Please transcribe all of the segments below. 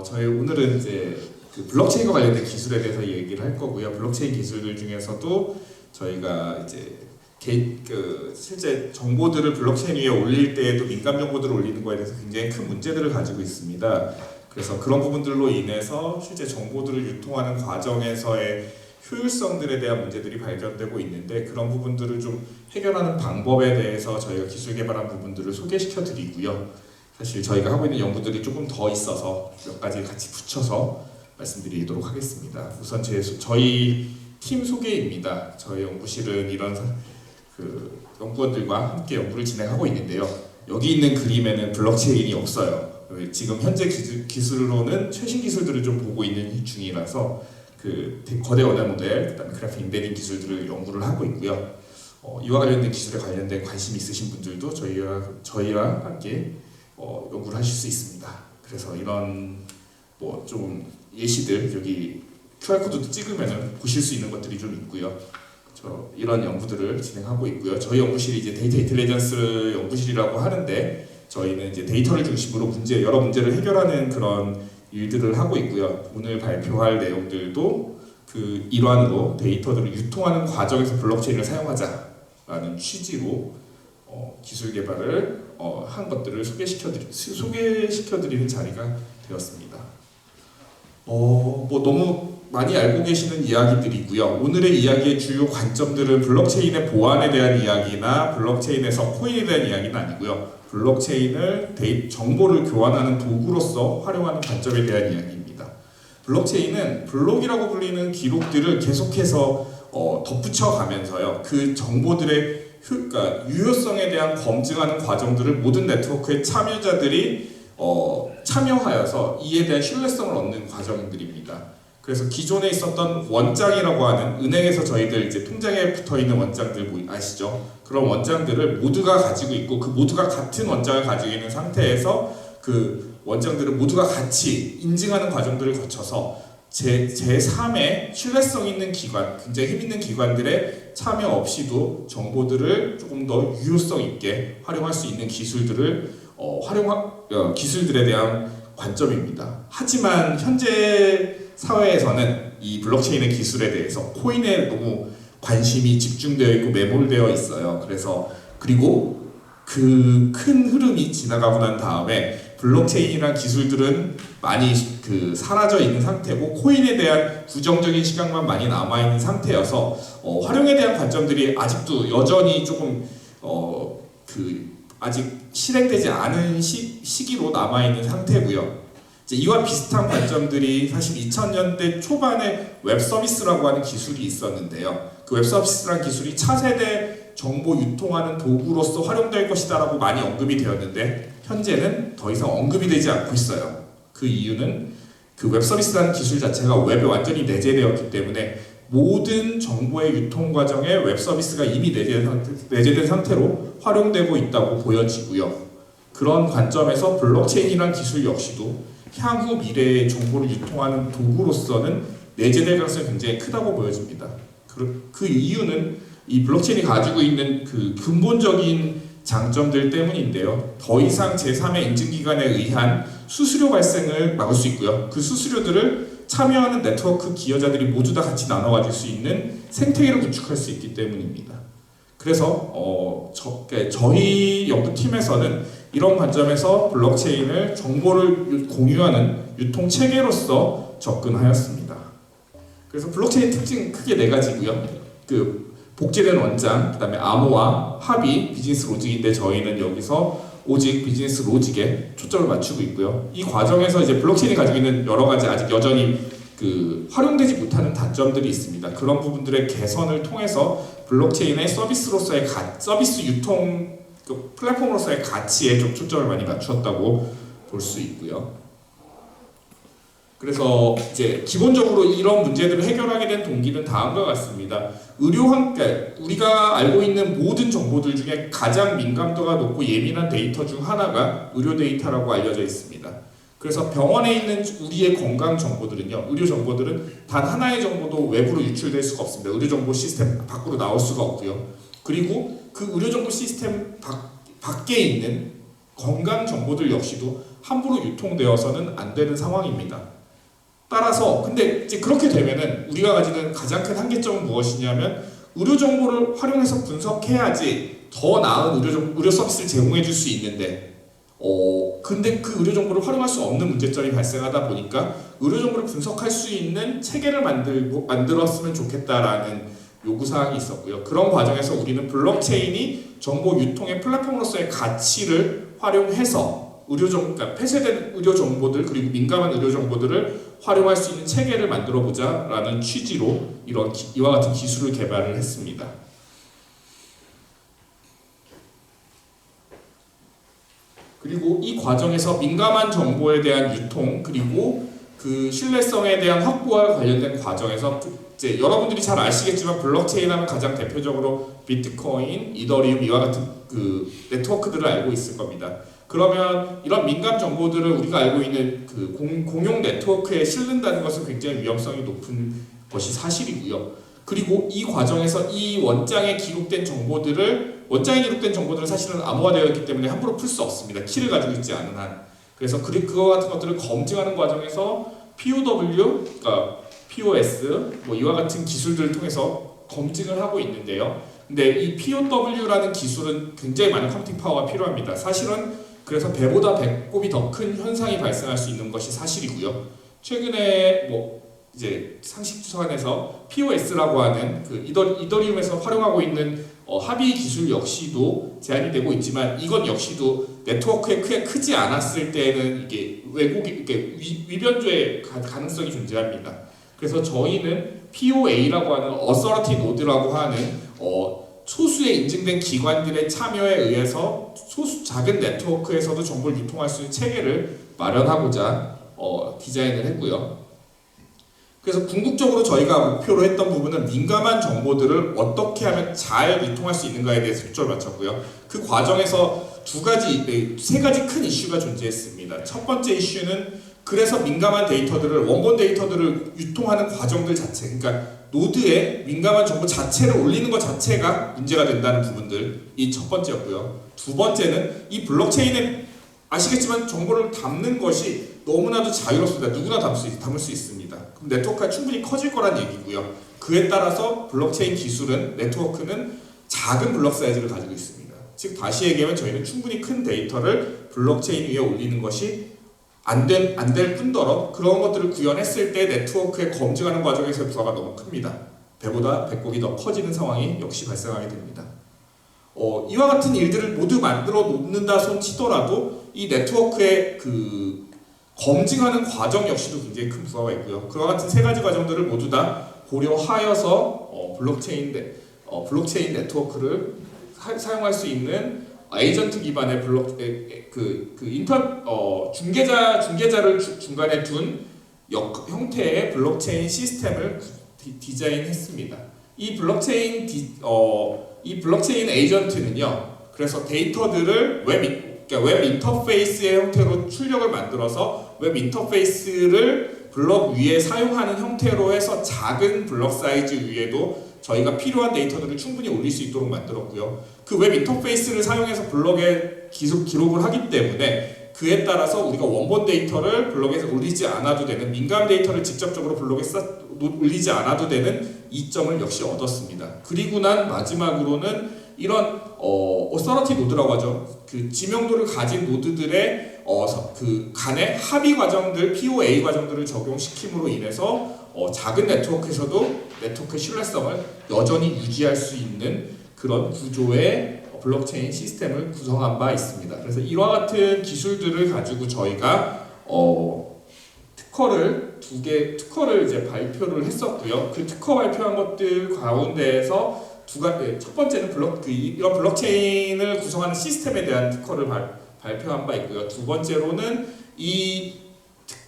저희 오늘은 이제 그 블록체인과 관련된 기술에 대해서 얘기를 할 거고요. 블록체인 기술들 중에서도 저희가 이제 실제 정보들을 블록체인 위에 올릴 때에도 민감 정보들을 올리는 거에 대해서 굉장히 큰 문제들을 가지고 있습니다. 그래서 그런 부분들로 인해서 실제 정보들을 유통하는 과정에서의 효율성들에 대한 문제들이 발견되고 있는데, 그런 부분들을 좀 해결하는 방법에 대해서 저희가 기술 개발한 부분들을 소개시켜 드리고요. 사실 저희가 하고 있는 연구들이 조금 더 있어서 몇 가지 같이 붙여서 말씀드리도록 하겠습니다. 우선 저희 팀 소개입니다. 저희 연구실은 이런 연구원들과 함께 연구를 진행하고 있는데요. 여기 있는 그림에는 블록체인이 없어요. 지금 현재 기술로는 최신 기술들을 좀 보고 있는 중이라서 거대 원화 모델, 그다음에 그래프 임베딩 기술들을 연구를 하고 있고요. 이와 관련된 기술에 관련된 관심 있으신 분들도 저희와 함께 연구를 하실 수 있습니다. 그래서 이런 좀 예시들, 여기 QR코드도 찍으면 보실 수 있는 것들이 좀 있고요. 이런 연구들을 진행하고 있고요. 저희 연구실이 이제 데이터 인텔리전스 연구실이라고 하는데, 저희는 이제 데이터를 중심으로 여러 문제를 해결하는 그런 일들을 하고 있고요. 오늘 발표할 내용들도 그 일환으로 데이터들을 유통하는 과정에서 블록체인을 사용하자라는 취지로 기술 개발을 한 것들을 소개시켜드리는 자리가 되었습니다. 너무 많이 알고 계시는 이야기들이고요. 오늘의 이야기의 주요 관점들은 블록체인의 보안에 대한 이야기나 블록체인에서 코인에 대한 이야기는 아니고요. 블록체인을 정보를 교환하는 도구로서 활용하는 관점에 대한 이야기입니다. 블록체인은 블록이라고 불리는 기록들을 계속해서 덧붙여 가면서요, 그 정보들의 유효성에 대한 검증하는 과정들을 모든 네트워크의 참여자들이 참여하여서 이에 대한 신뢰성을 얻는 과정들입니다. 그래서 기존에 있었던 원장이라고 하는, 은행에서 저희들 이제 통장에 붙어있는 원장들 아시죠? 그런 원장들을 모두가 가지고 있고, 그 모두가 같은 원장을 가지고 있는 상태에서 그 원장들을 모두가 같이 인증하는 과정들을 거쳐서 제3의 신뢰성 있는 기관, 굉장히 힘 있는 기관들의 참여 없이도 정보들을 조금 더 유효성 있게 활용할 수 있는 기술들에 대한 관점입니다. 하지만 현재 사회에서는 이 블록체인의 기술에 대해서 코인에 너무 관심이 집중되어 있고 매몰되어 있어요. 그리고 그 큰 흐름이 지나가고 난 다음에 블록체인이란 기술들은 많이 사라져 있는 상태고, 코인에 대한 부정적인 시각만 많이 남아 있는 상태여서 활용에 대한 관점들이 아직도 여전히 조금 아직 실행되지 않은 시기로 남아 있는 상태고요. 이와 비슷한 관점들이 사실 2000년대 초반에 웹 서비스라고 하는 기술이 있었는데요. 그 웹 서비스라는 기술이 차세대 정보 유통하는 도구로서 활용될 것이다라고 많이 언급이 되었는데, 현재는 더 이상 언급이 되지 않고 있어요. 그 이유는 그 웹 서비스라는 기술 자체가 웹에 완전히 내재되었기 때문에 모든 정보의 유통 과정에 웹 서비스가 이미 내재된 상태로 활용되고 있다고 보여지고요. 그런 관점에서 블록체인이라는 기술 역시도 향후 미래의 정보를 유통하는 도구로서는 내재될 가능성이 굉장히 크다고 보여집니다. 그 이유는 이 블록체인이 가지고 있는 그 근본적인 장점들 때문인데요. 더 이상 제3의 인증기관에 의한 수수료 발생을 막을 수 있고요. 그 수수료들을 참여하는 네트워크 기여자들이 모두 다 같이 나눠 가질 수 있는 생태계를 구축할 수 있기 때문입니다. 그래서 저희 연구팀에서는 이런 관점에서 블록체인을 정보를 공유하는 유통 체계로서 접근하였습니다. 그래서 블록체인 특징 크게 4가지고요. 복제된 원장, 그다음에 암호화, 합의, 비즈니스 로직인데 저희는 여기서 오직 비즈니스 로직에 초점을 맞추고 있고요. 이 과정에서 이제 블록체인이 가지고 있는 여러 가지 아직 여전히 활용되지 못하는 단점들이 있습니다. 그런 부분들의 개선을 통해서 블록체인의 서비스 유통 플랫폼으로서의 가치에 좀 초점을 많이 맞추었다고 볼 수 있고요. 그래서 이제 기본적으로 이런 문제들을 해결하게 된 동기는 다음과 같습니다. 우리가 알고 있는 모든 정보들 중에 가장 민감도가 높고 예민한 데이터 중 하나가 의료 데이터라고 알려져 있습니다. 그래서 병원에 있는 우리의 건강 정보들은요, 의료 정보들은 단 하나의 정보도 외부로 유출될 수가 없습니다. 의료 정보 시스템 밖으로 나올 수가 없고요. 그리고 그 의료 정보 시스템 밖에 있는 건강 정보들 역시도 함부로 유통되어서는 안 되는 상황입니다. 따라서 근데 이제 그렇게 되면은 우리가 가지는 가장 큰 한계점은 무엇이냐면 의료 정보를 활용해서 분석해야지 더 나은 의료 서비스를 제공해 줄 수 있는데 근데 그 의료 정보를 활용할 수 없는 문제점이 발생하다 보니까 의료 정보를 분석할 수 있는 체계를 만들었으면 좋겠다라는 요구사항이 있었고요. 그런 과정에서 우리는 블록체인이 정보 유통의 플랫폼으로서의 가치를 활용해서 그러니까 폐쇄된 의료 정보들 그리고 민감한 의료 정보들을 활용할 수 있는 체계를 만들어 보자라는 취지로 이와 같은 기술을 개발을 했습니다. 그리고 이 과정에서 민감한 정보에 대한 유통 그리고 그 신뢰성에 대한 확보와 관련된 과정에서 이제 여러분들이 잘 아시겠지만 블록체인 하면 가장 대표적으로 비트코인, 이더리움 이와 같은 그 네트워크들을 알고 있을 겁니다. 그러면 이런 민감 정보들을 우리가 알고 있는 그 공용 네트워크에 실른다는 것은 굉장히 위험성이 높은 것이 사실이고요. 그리고 이 과정에서 이 원장에 기록된 정보들을 사실은 암호화되어 있기 때문에 함부로 풀 수 없습니다. 키를 가지고 있지 않은 한. 그래서 그와 같은 것들을 검증하는 과정에서 POW, 그러니까 POS, 이와 같은 기술들을 통해서 검증을 하고 있는데요. 근데 이 POW라는 기술은 굉장히 많은 컴퓨팅 파워가 필요합니다. 사실은 그래서 배보다 배꼽이 더 큰 현상이 발생할 수 있는 것이 사실이고요. 최근에 이제 상식주산에서 POS라고 하는 그 이더리움에서 활용하고 있는 합의 기술 역시도 제한이 되고 있지만 이것 역시도 네트워크에 크지 않았을 때는 이게 위변조의 가능성이 존재합니다. 그래서 저희는 POA라고 하는 Authority Node라고 하는 소수의 인증된 기관들의 참여에 의해서 작은 네트워크에서도 정보를 유통할 수 있는 체계를 마련하고자 디자인을 했고요. 그래서 궁극적으로 저희가 목표로 했던 부분은 민감한 정보들을 어떻게 하면 잘 유통할 수 있는가에 대해서 초점을 맞췄고요. 그 과정에서 세 가지 큰 이슈가 존재했습니다. 첫 번째 이슈는 그래서 민감한 데이터들을 원본 데이터들을 유통하는 과정들 자체, 그러니까 노드에 민감한 정보 자체를 올리는 것 자체가 문제가 된다는 부분들이 첫 번째였고요. 두 번째는 이 블록체인에 아시겠지만 정보를 담는 것이 너무나도 자유롭습니다. 누구나 담을 수 있습니다. 그럼 네트워크가 충분히 커질 거란 얘기고요. 그에 따라서 블록체인 기술은 네트워크는 작은 블록 사이즈를 가지고 있습니다. 즉 다시 얘기하면 저희는 충분히 큰 데이터를 블록체인 위에 올리는 것이 안 될 뿐더러 그런 것들을 구현했을 때 네트워크에 검증하는 과정에서의 부하가 너무 큽니다. 배보다 배꼽이 더 커지는 상황이 역시 발생하게 됩니다. 이와 같은 일들을 모두 만들어 놓는다 손 치더라도 이 네트워크의 그 검증하는 과정 역시도 굉장히 큰 부하가 있고요. 그와 같은 세 가지 과정들을 모두 다 고려하여서 블록체인 네트워크를 사용할 수 있는 에이전트 기반의 중개자를 중간에 둔 형태의 블록체인 시스템을 디자인했습니다. 이 블록체인 에이전트는요. 그래서 데이터들을 웹 인터페이스의 형태로 출력을 만들어서 웹 인터페이스를 블록 위에 사용하는 형태로 해서 작은 블록 사이즈 위에도 저희가 필요한 데이터들을 충분히 올릴 수 있도록 만들었고요. 그 웹 인터페이스를 사용해서 블록에 기록을 하기 때문에 그에 따라서 우리가 원본 데이터를 블록에 올리지 않아도 되는 민감 데이터를 직접적으로 블록에 올리지 않아도 되는 이점을 역시 얻었습니다. 그리고 난 마지막으로는 이런 authority 노드라고 하죠. 그 지명도를 가진 노드들의 그 간의 합의 과정들, POA 과정들을 적용시킴으로 인해서 작은 네트워크에서도 네트워크의 신뢰성을 여전히 유지할 수 있는 그런 구조의 블록체인 시스템을 구성한 바 있습니다. 그래서 이와 같은 기술들을 가지고 저희가 특허를 이제 발표를 했었고요. 그 특허 발표한 것들 가운데에서 첫 번째는 이런 블록체인을 구성하는 시스템에 대한 특허를 발표한 바 있고요. 두 번째로는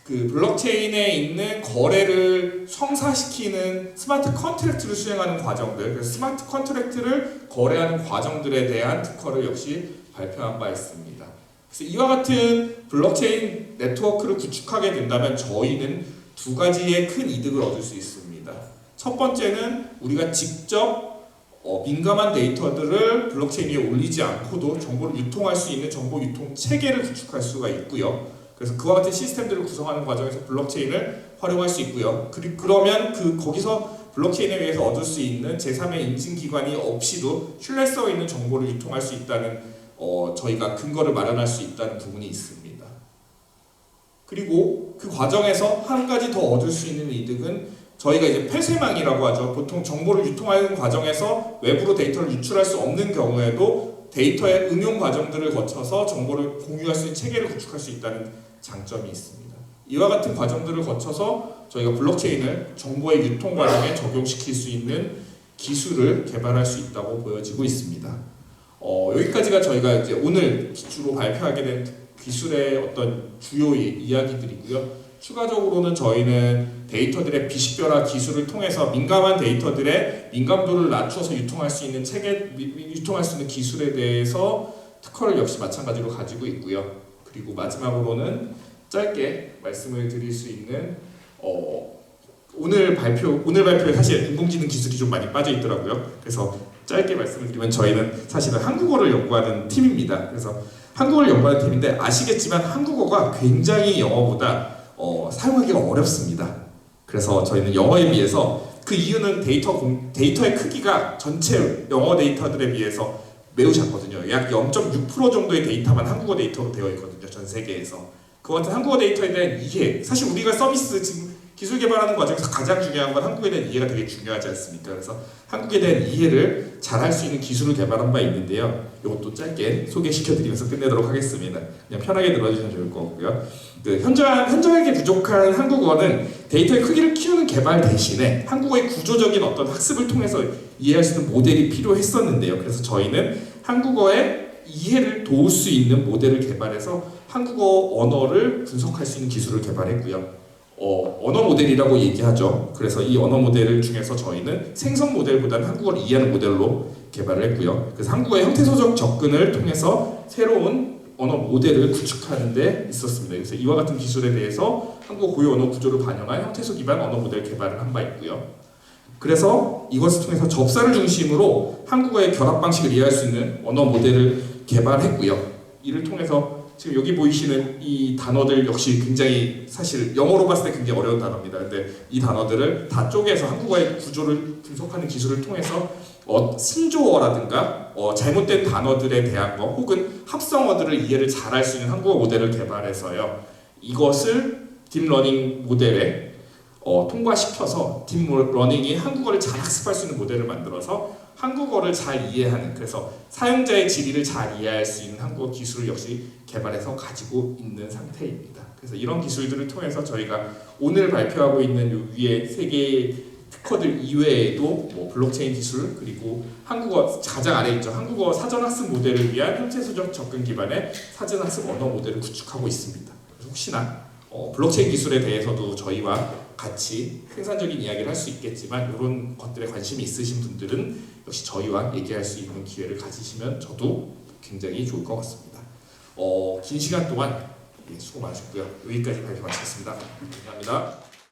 그 블록체인에 있는 거래를 성사시키는 스마트 컨트랙트를 수행하는 과정들, 그래서 스마트 컨트랙트를 거래하는 과정들에 대한 특허를 역시 발표한 바 있습니다. 그래서 이와 같은 블록체인 네트워크를 구축하게 된다면 저희는 두 가지의 큰 이득을 얻을 수 있습니다. 첫 번째는 우리가 직접 민감한 데이터들을 블록체인 위에 올리지 않고도 정보를 유통할 수 있는 정보 유통 체계를 구축할 수가 있고요. 그래서 그와 같은 시스템들을 구성하는 과정에서 블록체인을 활용할 수 있고요. 그러면 거기서 블록체인에 의해서 얻을 수 있는 제3의 인증기관이 없이도 신뢰성 있는 정보를 유통할 수 있다는 저희가 근거를 마련할 수 있다는 부분이 있습니다. 그리고 그 과정에서 한 가지 더 얻을 수 있는 이득은 저희가 이제 폐쇄망이라고 하죠. 보통 정보를 유통하는 과정에서 외부로 데이터를 유출할 수 없는 경우에도 데이터의 응용 과정들을 거쳐서 정보를 공유할 수 있는 체계를 구축할 수 있다는 장점이 있습니다. 이와 같은 과정들을 거쳐서 저희가 블록체인을 정보의 유통 과정에 적용시킬 수 있는 기술을 개발할 수 있다고 보여지고 있습니다. 여기까지가 저희가 이제 오늘 주로 발표하게 된 기술의 어떤 주요 이야기들이고요. 추가적으로는 저희는 데이터들의 비식별화 기술을 통해서 민감한 데이터들의 민감도를 낮춰서 유통할 수 있는 유통할 수 있는 기술에 대해서 특허를 역시 마찬가지로 가지고 있고요. 그리고 마지막으로는 짧게 말씀을 드릴 수 있는 오늘 발표에 사실 인공지능 기술이 좀 많이 빠져 있더라고요. 그래서 짧게 말씀을 드리면 저희는 사실은 한국어를 연구하는 팀입니다. 그래서 한국어를 연구하는 팀인데 아시겠지만 한국어가 굉장히 영어보다 사용하기가 어렵습니다. 그래서 저희는 영어에 비해서 그 이유는 데이터의 크기가 전체 영어 데이터들에 비해서 매우 작거든요. 약 0.6% 정도의 데이터만 한국어 데이터로 되어 있거든요. 전 세계에서. 그와 같은 한국어 데이터에 대한 이해, 사실 우리가 서비스 지금 기술 개발하는 과정에서 가장 중요한 건 한국에 대한 이해가 되게 중요하지 않습니까? 그래서 한국에 대한 이해를 잘 할 수 있는 기술을 개발한 바 있는데요. 이것도 짧게 소개시켜드리면서 끝내도록 하겠습니다. 그냥 편하게 들어주시면 좋을 것 같고요. 현저하게 부족한 한국어는 데이터의 크기를 키우는 개발 대신에 한국어의 구조적인 어떤 학습을 통해서 이해할 수 있는 모델이 필요했었는데요. 그래서 저희는 한국어의 이해를 도울 수 있는 모델을 개발해서 한국어 언어를 분석할 수 있는 기술을 개발했고요. 언어 모델이라고 얘기하죠. 그래서 이 언어 모델 중에서 저희는 생성 모델보다는 한국어를 이해하는 모델로 개발을 했고요. 그래서 한국어의 형태소적 접근을 통해서 새로운 언어 모델을 구축하는 데 있었습니다. 그래서 이와 같은 기술에 대해서 한국어 고유 언어 구조를 반영한 형태소 기반 언어 모델 개발을 한 바 있고요. 그래서 이것을 통해서 접사를 중심으로 한국어의 결합 방식을 이해할 수 있는 언어 모델을 개발했고요. 이를 통해서 지금 여기 보이시는 이 단어들 역시 굉장히 사실 영어로 봤을 때 굉장히 어려운 단어입니다. 근데 이 단어들을 다 쪼개서 한국어의 구조를 분석하는 기술을 통해서 신조어라든가 잘못된 단어들에 대한 거 혹은 합성어들을 이해를 잘할 수 있는 한국어 모델을 개발해서요. 이것을 딥러닝 모델에 통과시켜서 딥러닝이 한국어를 잘 학습할 수 있는 모델을 만들어서 한국어를 잘 이해하는, 그래서 사용자의 지리를 잘 이해할 수 있는 한국어 기술을 역시 개발해서 가지고 있는 상태입니다. 그래서 이런 기술들을 통해서 저희가 오늘 발표하고 있는 요 위에 세 개의 특허들 이외에도 뭐 블록체인 기술, 그리고 한국어 가장 아래 있죠. 한국어 사전학습 모델을 위한 형태소적 접근 기반의 사전학습 언어 모델을 구축하고 있습니다. 그래서 혹시나 블록체인 기술에 대해서도 저희와 같이 생산적인 이야기를 할 수 있겠지만 이런 것들에 관심이 있으신 분들은 역시 저희와 얘기할 수 있는 기회를 가지시면 저도 굉장히 좋을 것 같습니다. 긴 시간 동안 수고 많으셨고요. 여기까지 발표 마치겠습니다. 감사합니다.